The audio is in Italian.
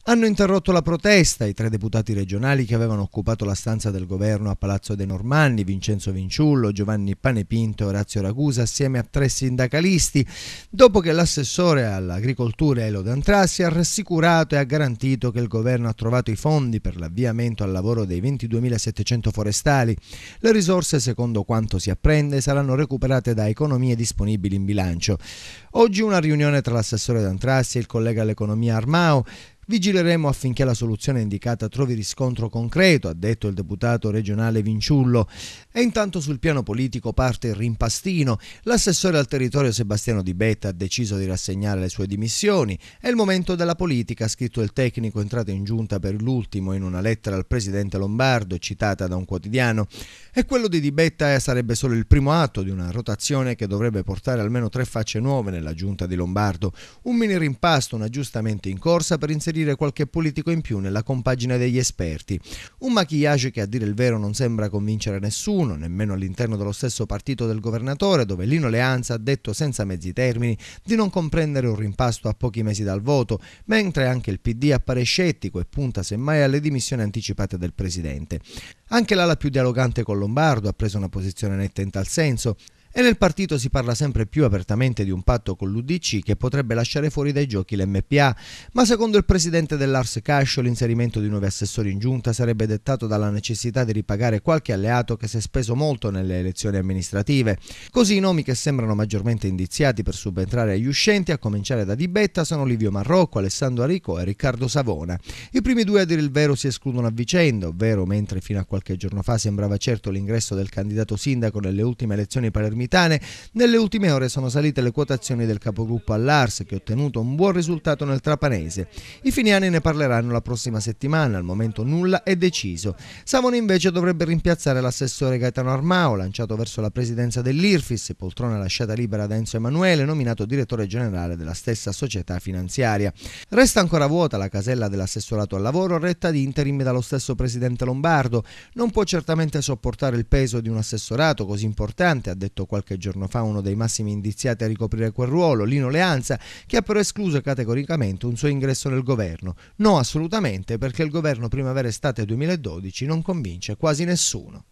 Hanno interrotto la protesta i tre deputati regionali che avevano occupato la stanza del governo a Palazzo dei Normanni, Vincenzo Vinciullo, Giovanni Panepinto e Orazio Ragusa, assieme a tre sindacalisti, dopo che l'assessore all'agricoltura Elo D'Antrassi ha rassicurato e ha garantito che il governo ha trovato i fondi per l'avviamento al lavoro dei 22.700 forestali. Le risorse, secondo quanto si apprende, saranno recuperate da economie disponibili in bilancio. Oggi una riunione tra l'assessore D'Antrassi e il collega all'economia Armao. Vigileremo affinché la soluzione indicata trovi riscontro concreto, ha detto il deputato regionale Vinciullo. E intanto sul piano politico parte il rimpastino. L'assessore al territorio Sebastiano Di Betta ha deciso di rassegnare le sue dimissioni. È il momento della politica, ha scritto il tecnico entrato in giunta per l'ultimo in una lettera al presidente Lombardo, citata da un quotidiano. E quello di Di Betta sarebbe solo il primo atto di una rotazione che dovrebbe portare almeno 3 facce nuove nella giunta di Lombardo. Un mini rimpasto, un aggiustamento in corsa per inserire qualche politico in più nella compagine degli esperti. Un maquillage che a dire il vero non sembra convincere nessuno, nemmeno all'interno dello stesso partito del governatore, dove Lino Leanza ha detto senza mezzi termini di non comprendere un rimpasto a pochi mesi dal voto, mentre anche il PD appare scettico e punta semmai alle dimissioni anticipate del presidente. Anche l'ala più dialogante con Lombardo ha preso una posizione netta in tal senso. E nel partito si parla sempre più apertamente di un patto con l'UDC che potrebbe lasciare fuori dai giochi l'MPA, ma secondo il presidente dell'Ars Cascio l'inserimento di nuovi assessori in giunta sarebbe dettato dalla necessità di ripagare qualche alleato che si è speso molto nelle elezioni amministrative. Così i nomi che sembrano maggiormente indiziati per subentrare agli uscenti, a cominciare da Di Betta, sono Livio Marrocco, Alessandro Arico e Riccardo Savona. I primi due a dire il vero si escludono a vicenda, ovvero mentre fino a qualche giorno fa sembrava certo l'ingresso del candidato sindaco nelle ultime elezioni palermitane, nelle ultime ore sono salite le quotazioni del capogruppo all'Ars, che ha ottenuto un buon risultato nel trapanese. I finiani ne parleranno la prossima settimana, al momento nulla è deciso. Savona invece dovrebbe rimpiazzare l'assessore Gaetano Armao, lanciato verso la presidenza dell'Irfis, poltrona lasciata libera da Enzo Emanuele, nominato direttore generale della stessa società finanziaria. Resta ancora vuota la casella dell'assessorato al lavoro, retta di interim dallo stesso presidente Lombardo. Non può certamente sopportare il peso di un assessorato così importante, ha detto qualche giorno fa uno dei massimi indiziati a ricoprire quel ruolo, Lino Leanza, che ha però escluso categoricamente un suo ingresso nel governo. No, assolutamente, perché il governo primavera-estate 2012 non convince quasi nessuno.